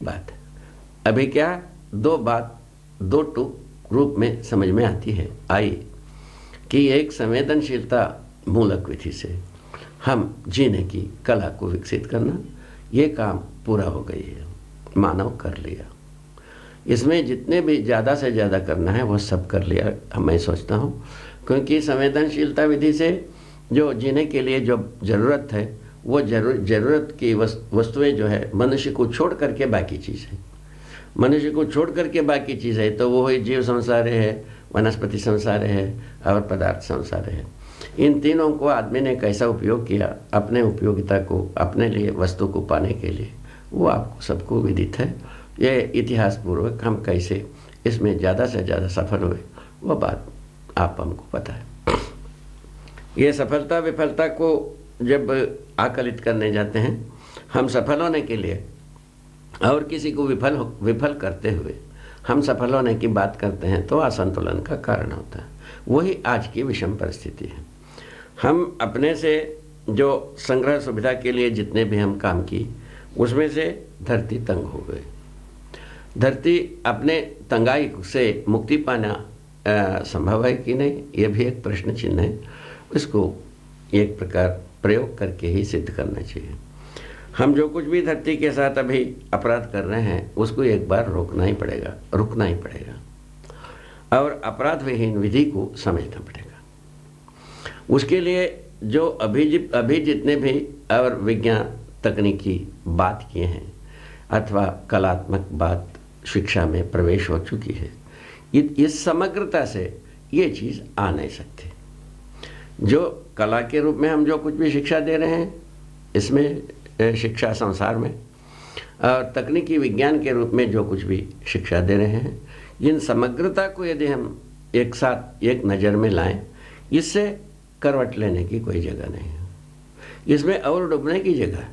बात है। अभी क्या दो बात दो टूक रूप में समझ में आती है आई कि एक संवेदनशीलता मूलक विधि से हम जीने की कला को विकसित करना, ये काम पूरा हो गई है, मानव कर लिया। इसमें जितने भी ज़्यादा से ज़्यादा करना है वो सब कर लिया मैं सोचता हूँ, क्योंकि संवेदनशीलता विधि से जो जीने के लिए जो ज़रूरत है वो ज़रूरत की वस्तुएं जो है मनुष्य को छोड़ करके बाकी चीज़ है, मनुष्य को छोड़ करके बाकी चीज़ है, तो वो ही जीव संसार है, वनस्पति संसार है और पदार्थ संसार है। इन तीनों को आदमी ने कैसा उपयोग किया अपने उपयोगिता को, अपने लिए वस्तु को पाने के लिए, वो आपको सबको विदित है। ये इतिहास पूर्वक हम कैसे इसमें ज़्यादा से ज़्यादा सफल हुए वो बात आप हमको पता है। ये सफलता विफलता को जब आकलित करने जाते हैं हम सफल होने के लिए और किसी को विफल करते हुए हम सफल होने की बात करते हैं तो असंतुलन का कारण होता है। वही आज की विषम परिस्थिति है। हम अपने से जो संग्रह सुविधा के लिए जितने भी हम काम की उसमें से धरती तंग हो गई। धरती अपने तंगाई से मुक्ति पाना संभव है कि नहीं, ये भी एक प्रश्न चिन्ह है। इसको एक प्रकार प्रयोग करके ही सिद्ध करना चाहिए। हम जो कुछ भी धरती के साथ अभी अपराध कर रहे हैं उसको एक बार रोकना ही पड़ेगा, रुकना ही पड़ेगा और अपराध विहीन विधि को समझना पड़ेगा। उसके लिए जो अभी जितने भी और विज्ञान तकनीकी बात किए हैं अथवा कलात्मक बात शिक्षा में प्रवेश हो चुकी है, इस समग्रता से ये चीज़ आ नहीं सकती। जो कला के रूप में हम जो कुछ भी शिक्षा दे रहे हैं इसमें शिक्षा संसार में और तकनीकी विज्ञान के रूप में जो कुछ भी शिक्षा दे रहे हैं, इन समग्रता को यदि हम एक साथ एक नज़र में लाएं, इससे करवट लेने की कोई जगह नहीं है। इसमें और डूबने की जगह है,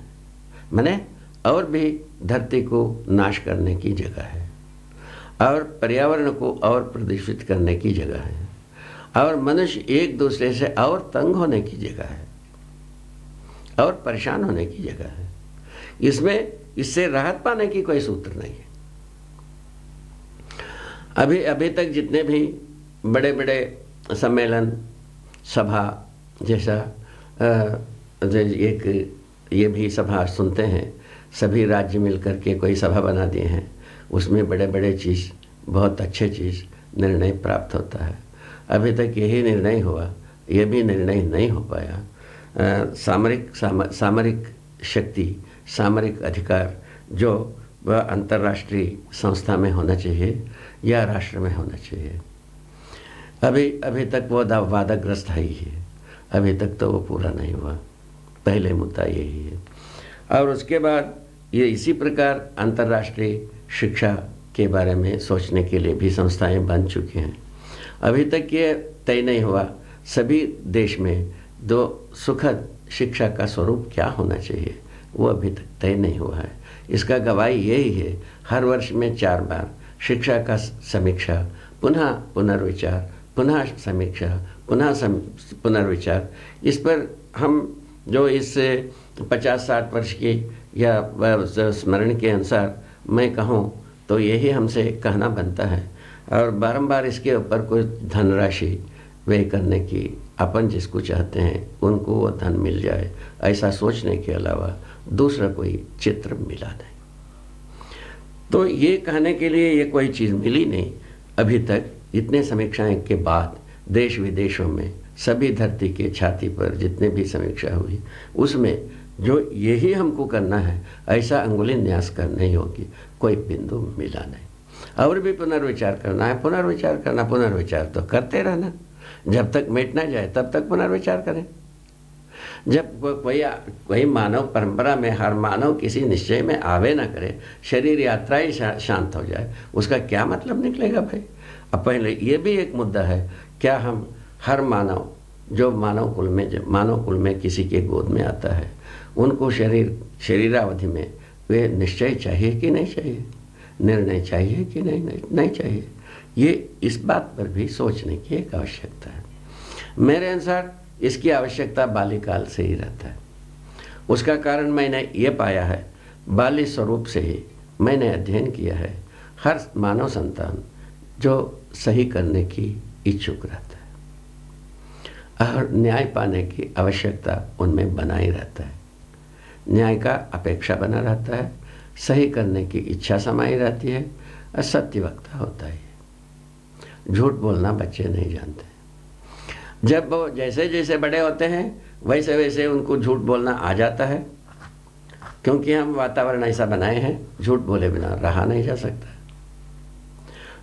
माने और भी धरती को नाश करने की जगह है और पर्यावरण को और प्रदूषित करने की जगह है और मनुष्य एक दूसरे से और तंग होने की जगह है और परेशान होने की जगह है। इसमें इससे राहत पाने की कोई सूत्र नहीं है। अभी तक जितने भी बड़े बड़े सम्मेलन सभा जैसा एक ये भी सभा सुनते हैं, सभी राज्य मिलकर के कोई सभा बना दिए हैं, उसमें बड़े बड़े चीज़ बहुत अच्छे चीज़ निर्णय प्राप्त होता है। अभी तक यही निर्णय हुआ, ये भी निर्णय नहीं हो पाया। सामरिक शक्ति, सामरिक अधिकार जो वह अंतर्राष्ट्रीय संस्था में होना चाहिए या राष्ट्र में होना चाहिए, अभी तक वो वादाग्रस्त है ही है, अभी तक तो वो पूरा नहीं हुआ। पहले मुद्दा यही है। और उसके बाद ये इसी प्रकार अंतर्राष्ट्रीय शिक्षा के बारे में सोचने के लिए भी संस्थाएं बन चुकी हैं। अभी तक ये तय नहीं हुआ सभी देश में दो सुखद शिक्षा का स्वरूप क्या होना चाहिए, वो अभी तक तय नहीं हुआ है। इसका गवाही यही है, हर वर्ष में 4 बार शिक्षा का समीक्षा, पुनः पुनर्विचार, पुनः समीक्षा, पुनः पुनर्विचार। इस पर हम जो इस 50-60 वर्ष की या स्मरण के अनुसार मैं कहूँ तो यही हमसे कहना बनता है और बारंबार इसके ऊपर कोई धनराशि व्यय करने की, अपन जिसको चाहते हैं उनको वो धन मिल जाए, ऐसा सोचने के अलावा दूसरा कोई चित्र मिला नहीं। तो ये कहने के लिए ये कोई चीज़ मिली नहीं अभी तक। इतने समीक्षाएं के बाद देश विदेशों में सभी धरती के छाती पर जितने भी समीक्षा हुई उसमें जो यही हमको करना है ऐसा अंगुली न्यास करना ही होगी, कोई बिंदु मिला नहीं। और भी पुनर्विचार करना है, पुनर्विचार करना, पुनर्विचार तो करते रहना, जब तक मिट ना जाए तब तक पुनर्विचार करें। जब कोई मानव परंपरा में हर मानव किसी निश्चय में आवे ना करे, शरीर यात्रा ही शांत हो जाए, उसका क्या मतलब निकलेगा भाई। अब पहले ये भी एक मुद्दा है, क्या हम हर मानव जो मानव कुल में किसी के गोद में आता है उनको शरीरावधि में वे निश्चय चाहिए कि नहीं चाहिए, निर्णय चाहिए कि नहीं चाहिए, ये इस बात पर भी सोचने की एक आवश्यकता है। मेरे अनुसार इसकी आवश्यकता बाल्यकाल से ही रहता है। उसका कारण मैंने ये पाया है, बाल्य स्वरूप से ही मैंने अध्ययन किया है, हर मानव संतान जो सही करने की इच्छुक रहता है और न्याय पाने की आवश्यकता उनमें बना ही रहता है। न्याय का अपेक्षा बना रहता है, सही करने की इच्छा समाई रहती है और सत्य वक्ता होता है। झूठ बोलना बच्चे नहीं जानते। जब वो जैसे जैसे बड़े होते हैं वैसे वैसे उनको झूठ बोलना आ जाता है, क्योंकि हम वातावरण ऐसा बनाए हैं, झूठ बोले बिना रहा नहीं जा सकता।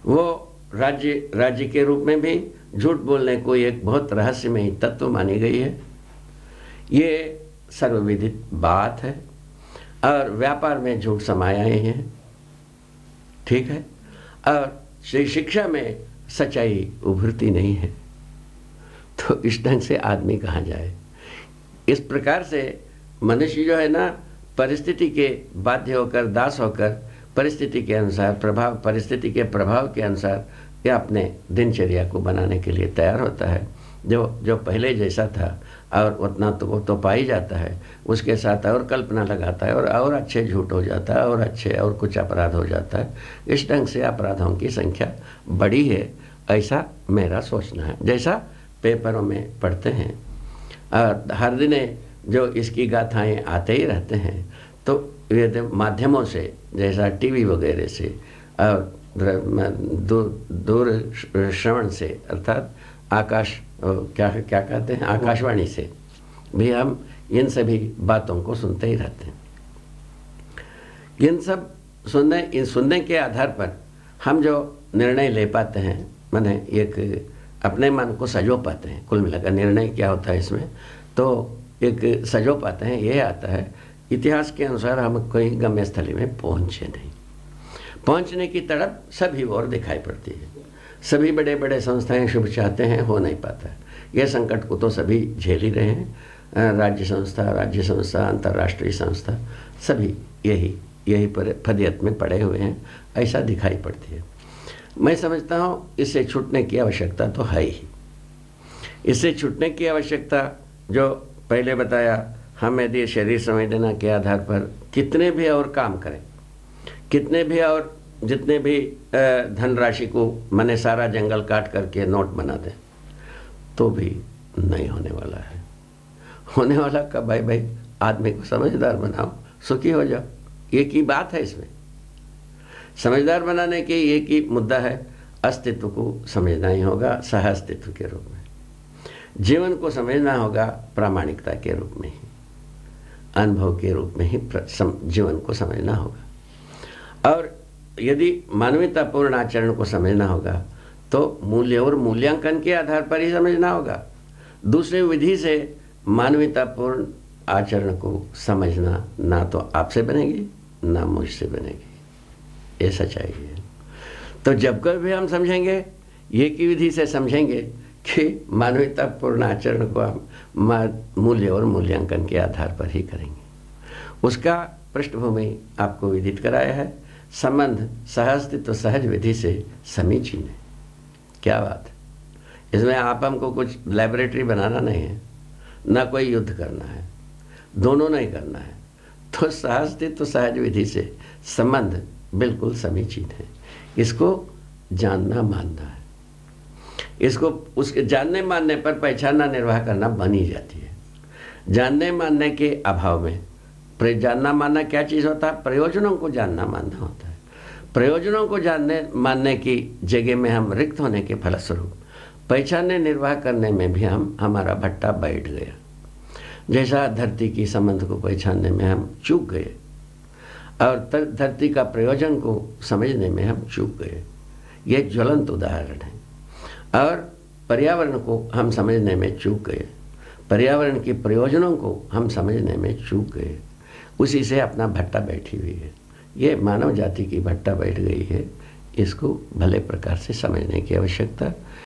वो राज्य के रूप में भी झूठ बोलने को एक बहुत रहस्यमयी तत्व मानी गई है। ये सर्वविदित बात है और व्यापार में झूठ समाया ही है, ठीक है। और शिक्षा में सच्चाई उभरती नहीं है, तो इस ढंग से आदमी कहाँ जाए। इस प्रकार से मनुष्य जो है ना, परिस्थिति के बाध्य होकर, दास होकर, परिस्थिति के अनुसार परिस्थिति के प्रभाव के अनुसार ये अपने दिनचर्या को बनाने के लिए तैयार होता है। जो पहले जैसा था और उतना तो वो तो पा ही जाता है, उसके साथ और कल्पना लगाता है और अच्छे झूठ हो जाता है और अच्छे और कुछ अपराध हो जाता है। इस ढंग से अपराधों की संख्या बढ़ी है, ऐसा मेरा सोचना है। जैसा पेपरों में पढ़ते हैं और हर दिन जो इसकी गाथाएं आते ही रहते हैं, तो ये माध्यमों से जैसा टीवी वगैरह से और दूर श्रवण से, अर्थात क्या कहते हैं, आकाशवाणी से भी हम इन सभी बातों को सुनते ही रहते हैं। इन सब सुनने के आधार पर हम जो निर्णय ले पाते हैं, माने एक अपने मन को सजो पाते हैं। कुल मिलाकर निर्णय क्या होता है इसमें, तो एक सजो पाते हैं। ये आता है इतिहास के अनुसार हम कोई गम्य स्थली में पहुँचे नहीं, पहुँचने की तड़प सभी ओर दिखाई पड़ती है। सभी बड़े बड़े संस्थाएं शुभ चाहते हैं, हो नहीं पाता। यह संकट को तो सभी झेल ही रहे हैं। राज्य संस्था, अंतर्राष्ट्रीय संस्था, सभी यही फदियत में पड़े हुए हैं, ऐसा दिखाई पड़ती है। मैं समझता हूँ इससे छूटने की आवश्यकता तो है ही। इससे छूटने की आवश्यकता जो पहले बताया, हम यदि शरीर संवेदना के आधार पर कितने भी और काम करें, कितने भी और जितने भी धनराशि को मैंने सारा जंगल काट करके नोट बना दें, तो भी नहीं होने वाला है। होने वाला कब है भाई? आदमी को समझदार बनाओ, सुखी हो जाओ, एक ही बात है इसमें। समझदार बनाने के एक ही मुद्दा है, अस्तित्व को समझना ही होगा सह अस्तित्व के रूप में। जीवन को समझना होगा प्रामाणिकता के रूप में ही, अनुभव के रूप में ही जीवन को समझना होगा। और यदि मानवीयतापूर्ण आचरण को समझना होगा तो मूल्य और मूल्यांकन के आधार पर ही समझना होगा। दूसरे विधि से मानवीयतापूर्ण आचरण को समझना ना तो आपसे बनेगी ना मुझसे बनेगी, ये सच्चाई है। तो जब कभी हम समझेंगे, एक ही विधि से समझेंगे कि मानवीयतापूर्ण आचरण को हम मूल्य और मूल्यांकन के आधार पर ही करेंगे। उसका पृष्ठभूमि आपको विदित कराया है। संबंध सहअस्तित्व सहज विधि से समीचीन है। क्या बात है, इसमें आप हमको कुछ लैबोरेटरी बनाना नहीं है, ना कोई युद्ध करना है, दोनों नहीं करना है। तो सहअस्तित्व सहज विधि से संबंध बिल्कुल समीचीन है। इसको जानना मानना है। इसको उसके जानने मानने पर पहचानना निर्वाह करना बनी जाती है। जानने मानने के अभाव में जानना मानना क्या चीज़ होता है? प्रयोजनों को जानना मानना होता है। प्रयोजनों को जानने मानने की जगह में हम रिक्त होने के फलस्वरूप पहचानने निर्वाह करने में भी हमारा भट्टा बैठ गया। जैसा धरती की संबंध को पहचानने में हम चूक गए और धरती का प्रयोजन को समझने में हम चूक गए, ये ज्वलंत उदाहरण है। और पर्यावरण को हम समझने में चूक गए, पर्यावरण के प्रयोजनों को हम समझने में चूक गए। उसी से अपना भट्टा बैठी हुई है। ये मानव जाति की भट्टा बैठ गई है। इसको भले प्रकार से समझने की आवश्यकता